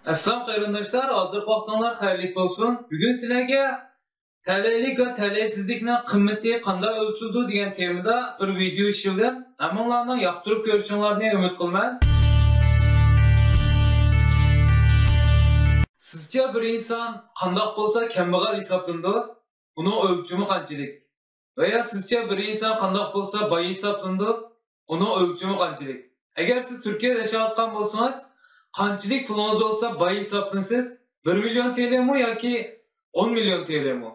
Aslan qayrındaşlar, hazır vaxtınlar xayrlik olsun. Bugün sizlarga taleylik ve taleysizlikning qimmati qanday ölçüldü degan temada bir video ishildim. Hammalarning yoqtirib ko'rishingizni umid qilaman. Sizce bir insan qanday bo'lsa kambag'al hisoblanadi? Uning o'lchami qanchalik? Veya sizce bir insan qanday bo'lsa boy hisoblanadi? Uning o'lchami qanchalik? Agar siz Turkiyada yashayotgan bo'lsangiz, qanchalik pulunuz olsa boy hisoblanasiz? 1 milyon TL mi yoki 10 milyon TL mi?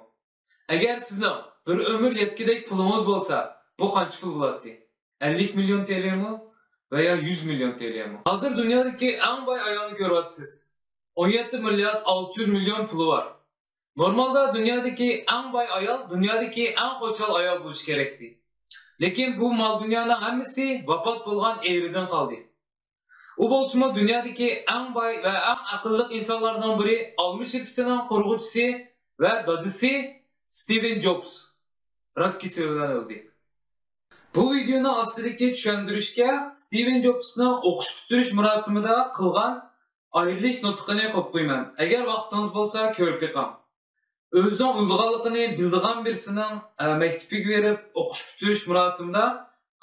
Agar sizning bir ömür yetkidek pulunuz bo'lsa, bu qancha pul bo'ladi? 50 milyon TL mi veya 100 milyon TL mi? Hazır dünyadaki en boy ayolni ko'ryapsiz. 17 milyar 600 milyon pulu var. Normalde dünyadaki en boy ayol, dünyadaki en qo'chal ayol bo'lishi kerakdi. Lekin bu mal dünyanın hammasi vafot bo'lgan eridan qoldi. U bo'lsa dünyadaki en boy ve en akıllı insanlardan biri 60 yılının qurg'uvchisi ve dadısı Steve Jobs. Rak keselidan öldü. Bu videoni ostidagi tushuntirishga Steve Jobs'ning o'qish bitirish marosimida qilgan ayrilish nutqini qo'yib qo'yman. Agar vaqtingiz bo'lsa ko'rib chiqing. O'zining ulug'ligini bildigan birisining maktabiga berib o'qish bitirish marosimida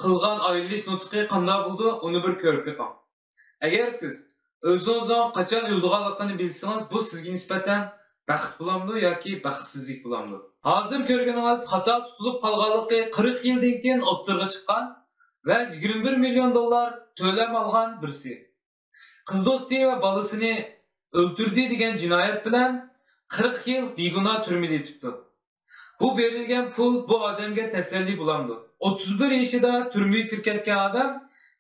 qilgan ayrilish nutqi qanday bo'ldi, uni bir ko'rib chiqing. Agar siz o'zingizning qachon ulug'ligini bilsangiz, bu sizga nisbatan baxt bo'lamdi yoki baxtsizlik bo'lamdi. Hozir ko'rganingiz xato tutilib qolganligi 40 yildan keyin o'ttirga chiqqan va 21 milyon dollar to'lam olgan birisi. Qiz do'sti va bolasini o'ldirdi degan jinoyat bilan 40 yil begunoh turmada yotibdi. Bu berilgan pul bu odamga tasalli bo'lamdi. 31 yoshida turmaga kirgan odam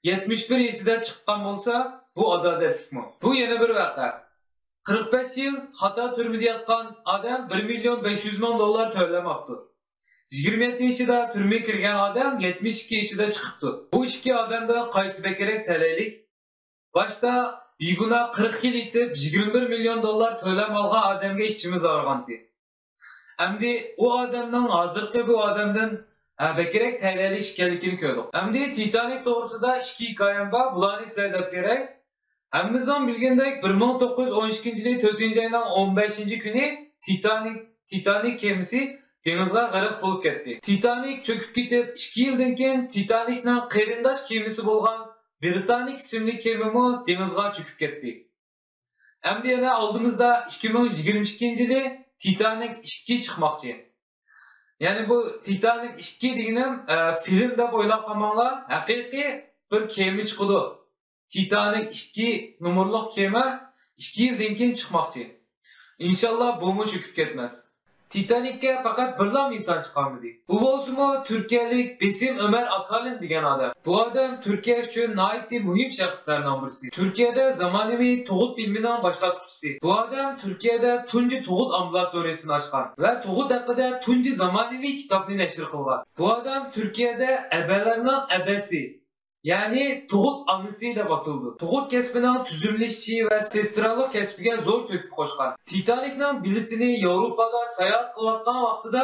71 yoshida chiqqan bo'lsa, bu adolatlikmi? Bu yana bir voqea. 45 yıl xato turmada yotgan odam 1 milyon 500 ming dollar to'lamabdi. 27 yoshida turmaga kirgan odam 72 yoshida chiqibdi. Bu ikki odamda qaysi kerak talaylik? Boshda begunoh 40 yil etib 21 milyon dollar to'lam olgan odamga ichimiz og'rigandi. Endi u odamdan hozirgi bu odamdan bekerek talaylik ekanligini ko'rdik. Endi Titanic to'g'risida ikki hikoyam bor, bularni sizlarga deb beray. Hammamizdan bilgandek 1912-yil 4-oyning 15-kuni Titanic kemisi dengizga g'arq bo'lib ketdi. Titanic cho'kib ketib, 2 yildan keyin Titanicning qarindosh kemisi bo'lgan Britannic ismli kemimi dengizga cho'kib ketdi. Endi yana oldimizda 2022-yili Titanic 2 chiqmoqchi. Yani bu Titanic 2 deganim film deb o'ylab qolmanglar, haqiqiy bir kema chiqdi. Titanic 2 numaralı kema 2 yildan keyin chiqmoqchi. İnşallah bu mu cho'kib ketmas. Titanicga faqat birlam inson chiqarmadi. Bu bo'lsa Turkiyalik Besim Ömer Akalin degan odam. Bu odam Turkiya uchun nihoyatda muhim shaxslardan birisi. Turkiyada zamonaviy tug'ut bilimining boshlatuvchisi. Bu odam Turkiyada tunji tug'ut ambulatoriyasini ochgan va tug'ut haqida tunji zamonaviy kitobni nashr qilgan. Bu odam Turkiyada abalarning abasi, yani tug'ut anisi deb atildi. Tug'ut kasbining tuzumlashishi va sestralik kasbiga zo'r to'kib qo'shgan. Titanicning biletini Yevropada sayohat qilayotgan vaqtida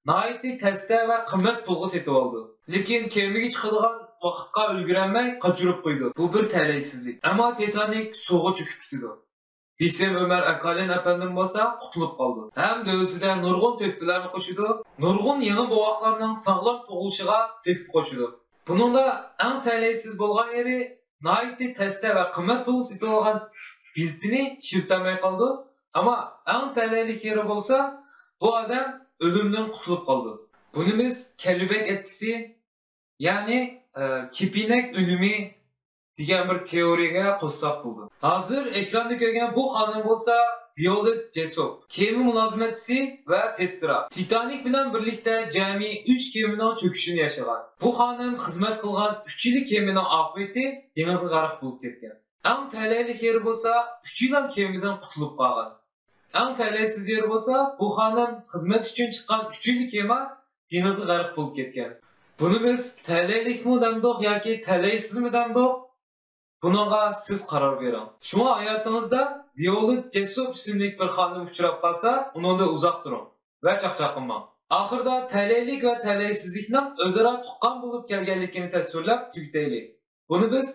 nihoyatda tezda va qimmat pulga sotib oldi. Lekin kemaga chiqadigan vaqtga ulgurmay qochirib qo'ydi. Bu bir talaysizlik. Ammo Titanic suvga cho'kib ketdi. Besim Ömer Akalin apandim bo'lsa qutulib qoldi. Ham davlatida nurg'un to'kpilarni qo'shidi. Nurg'un yangi bovoqlarning sog'lom tug'ilishiga to'kib qo'shidi. Bununla en talaysiz bo'lgan yeri nihoyatda tezda va qimmat pul sotib olgan biletini shirtamay qoldi. Ama en talaylik yeri bo'lsa, bu odam o'limdan qutulib qoldi. Buni biz kelbek etkisi, ya'ni kepinak o'limi degan bir teoriyaga qo'shsak bo'ldi. Hozir ekranda ko'rgan bu xonim bo'lsa Violet Jessop, kema mulozimatchisi va sestra. Titanic bilan birlikda jami 3 kemaning cho'kishini yashagan. Bu xonim xizmat qilgan 3 yillik kemaning oqibati dengizga g'arq bo'lib ketgan. Eng talaylik yeri bo'lsa 3 yil ham kemadan qutulib qolgan. Eng talaysiz yeri bo'lsa bu xonim xizmat uchun chiqqan 3 yillik kema dengizga g'arq bo'lib ketgan. Buni biz talaylikmi demdik yoki talaysizmi demdik? Bununla siz karar verin. Şuna hayatınızda Violet Jessop isimli bir xonim uchrab qolsa, undan uzoq turing va chaqchaqinmang. Oxirida talaylik va talaysizlikning o'zaro tuqqan bo'lib kelganligini tasvirlab tugtaylik. Buni biz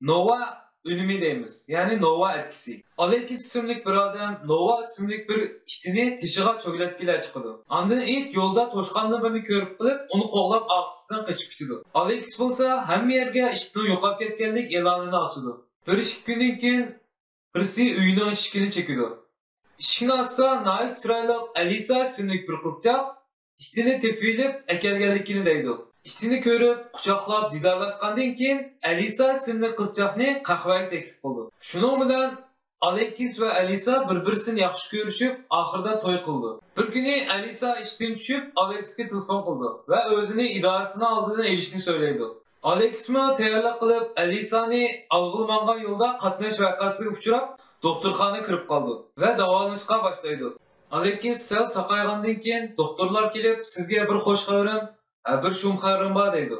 Nova önümü deymiz. Yani Nova etkisi. Alekis isimlik bir adam Nova isimlik bir iştini tişiga çögletkile çıkıdı. Andın ilk yolda toşkanlı birini körüp kılıp onu qoğlap ağzından kaçıp gidiyordu. Alekis bolsa hem yerge iştini yoqap ketkenlik elanını asıdı. Bir iş günden keyin birisi uyunun işkini çekiyordu. İşkini assa naik çıraylı Alisa isimlik bir kızcak iştini tepilip ekelgenlikini deydi. İştini körüp, quchoqlab, didarlashgandan keyin Alisa isimli qizchaqni qahvaga taklif qildi. Shuning bilan Alekis va Alisa bir-birini yaxshi ko'rishib, oxirida to'y qildi. Bir kuni Alisa ishdan tushib, Alekisga telefon qildi va o'zini idorasini oldidan elishni so'raydi. Alekismi tayyorlik qilib, Alisani Alg'ilmonga yo'lda qatnash voqeasiga uchrab, doktorxonaga kirib qoldi va davolanishga boshlaydi. Alekis sal saqaygandan keyin doktorlar kelib, sizga bir xush xabarim bir şum xabarim bor deydi.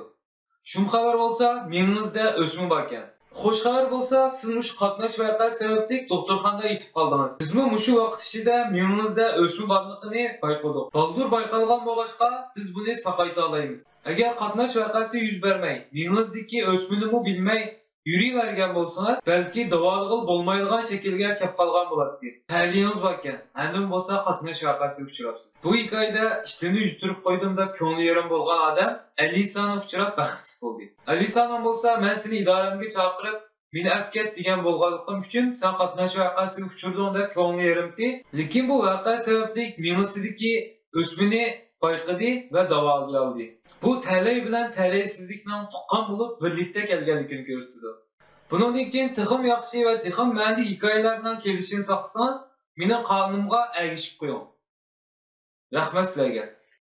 Şum xabar bo'lsa, mengizda o'smi bor ekan. Xush xabar bo'lsa, siz mush qatnash voqeasi sababli doktorxonada yetib qoldingiz. Bizmi mushu vaqt ichida mengizda o'smi borligini bayqadik. Baldur bayqalgan bo'lg'achqa, biz buni saqayta olamiz. Agar qatnash voqeasi yuz bermay, mengizdagi o'smini bilmay yürüyvergen bolsanız belki davalıgıl bolmaydigan şekilge kep kalgan bo'ladi. Tahliyiniz bor ekan. Andim bo'lsa qatnash voqeasiga uchrabsiz. Bu hikoyada ishtini yuttirib qo'ydim deb ko'ngli yerim bo'lgan odam Alisani uchrab baxtli bo'ldi. Alisani bo'lsa men seni idoramga chaqirib, meni olib ket degan bo'lganligim uchun sen qatnash voqeasiga uchurding deb ko'ngli yerimdi. Lekin bu voqea sababli menisidagi o'smini bayqadi va davoga oldi. Bu talay bilan talaysizlikning tuqqan bo'lib birlikda kelganligini ko'rsatdi. Bundan keyin tixim yaxshi va tixim ma'ni hikoyalardan kelishini saqlasangiz, mening qonimga ergishib qo'ying. Rahmat sizlarga.